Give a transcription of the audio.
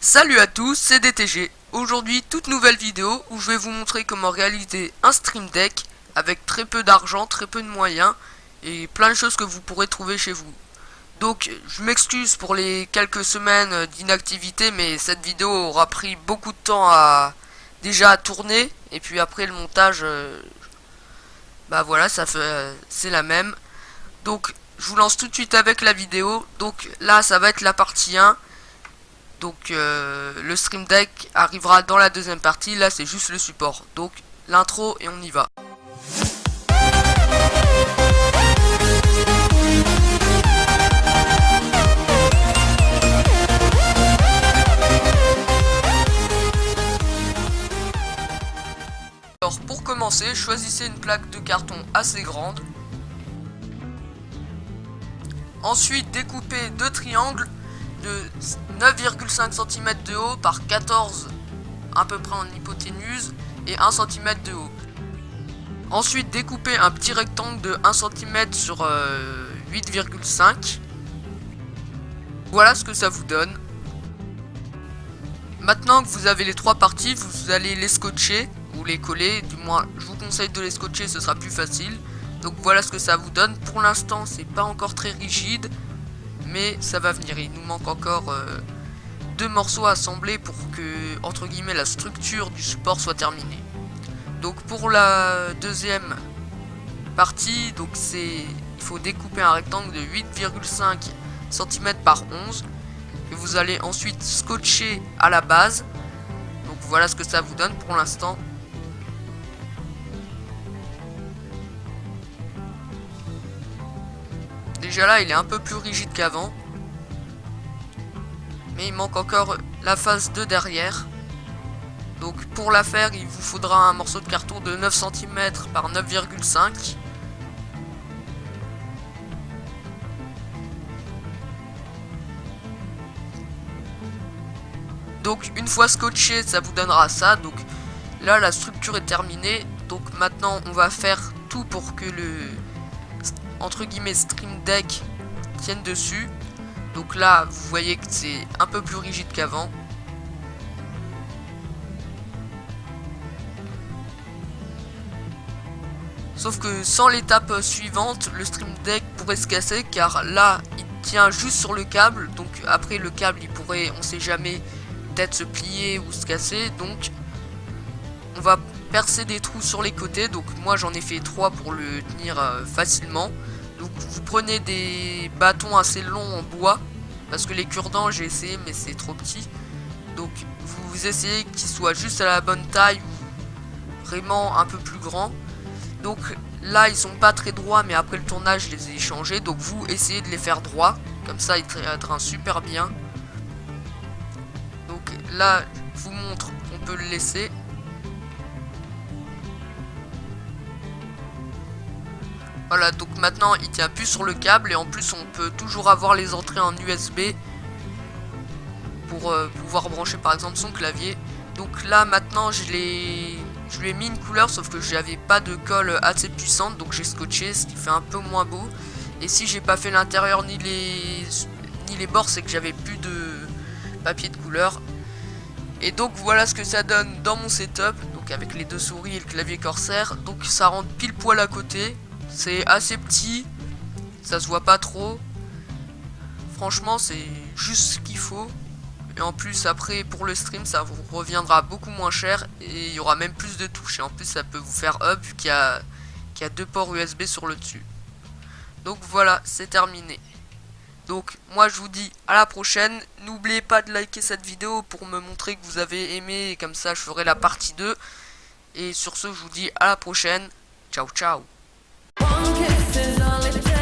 Salut à tous, c'est DTG. Aujourd'hui, toute nouvelle vidéo où je vais vous montrer comment réaliser un Stream Deck avec très peu d'argent, très peu de moyens et plein de choses que vous pourrez trouver chez vous. Donc, je m'excuse pour les quelques semaines d'inactivité, mais cette vidéo aura pris beaucoup de temps déjà à tourner et puis après le montage, bah voilà, c'est la même. Donc, je vous lance tout de suite avec la vidéo. Donc là, ça va être la partie 1. Donc le Stream Deck arrivera dans la deuxième partie, là c'est juste le support. Donc l'intro et on y va. Alors pour commencer, choisissez une plaque de carton assez grande. Ensuite découpez deux triangles de 9,5 cm de haut par 14 à peu près en hypoténuse et 1 cm de haut. Ensuite découpez un petit rectangle de 1 cm sur 8,5. Voilà ce que ça vous donne. Maintenant que vous avez les trois parties, vous allez les scotcher ou les coller, du moins je vous conseille de les scotcher, ce sera plus facile. Donc voilà ce que ça vous donne. Pour l'instant c'est pas encore très rigide, mais ça va venir. Il nous manque encore deux morceaux à assembler pour que, entre guillemets, la structure du support soit terminée. Donc pour la deuxième partie, donc il faut découper un rectangle de 8,5 cm par 11 que vous allez ensuite scotcher à la base. Donc voilà ce que ça vous donne pour l'instant. Déjà là il est un peu plus rigide qu'avant, mais il manque encore la phase 2 derrière. Donc pour la faire il vous faudra un morceau de carton de 9 cm par 9,5. Donc une fois scotché ça vous donnera ça. Donc là la structure est terminée. Donc maintenant on va faire tout pour que le, entre guillemets, Stream Deck tienne dessus. Donc là vous voyez que c'est un peu plus rigide qu'avant. Sauf que sans l'étape suivante, le Stream Deck pourrait se casser, car là il tient juste sur le câble. Donc après le câble il pourrait, on sait jamais, peut-être se plier ou se casser. Donc on va percer des trous sur les côtés. Donc moi j'en ai fait 3 pour le tenir facilement. Donc vous prenez des bâtons assez longs en bois, parce que les cure-dents j'ai essayé mais c'est trop petit. Donc vous essayez qu'ils soient juste à la bonne taille ou vraiment un peu plus grands. Donc là ils sont pas très droits, mais après le tournage je les ai changés. Donc vous essayez de les faire droits, comme ça ils traîneront super bien. Donc là je vous montre, on peut le laisser. Voilà, donc maintenant il tient plus sur le câble, et en plus on peut toujours avoir les entrées en USB pour pouvoir brancher par exemple son clavier. Donc là maintenant je lui ai mis une couleur, sauf que j'avais pas de colle assez puissante, donc j'ai scotché, ce qui fait un peu moins beau. Et si j'ai pas fait l'intérieur ni les bords, c'est que j'avais plus de papier de couleur. Et donc voilà ce que ça donne dans mon setup, donc avec les deux souris et le clavier Corsair. Donc ça rentre pile poil à côté. C'est assez petit, ça se voit pas trop. Franchement c'est juste ce qu'il faut. Et en plus après pour le stream ça vous reviendra beaucoup moins cher, et il y aura même plus de touches. Et en plus ça peut vous faire up vu qu'il y a deux ports USB sur le dessus. Donc voilà, c'est terminé. Donc moi je vous dis à la prochaine. N'oubliez pas de liker cette vidéo pour me montrer que vous avez aimé, et comme ça je ferai la partie 2. Et sur ce je vous dis à la prochaine. Ciao ciao. One kiss is all it takes.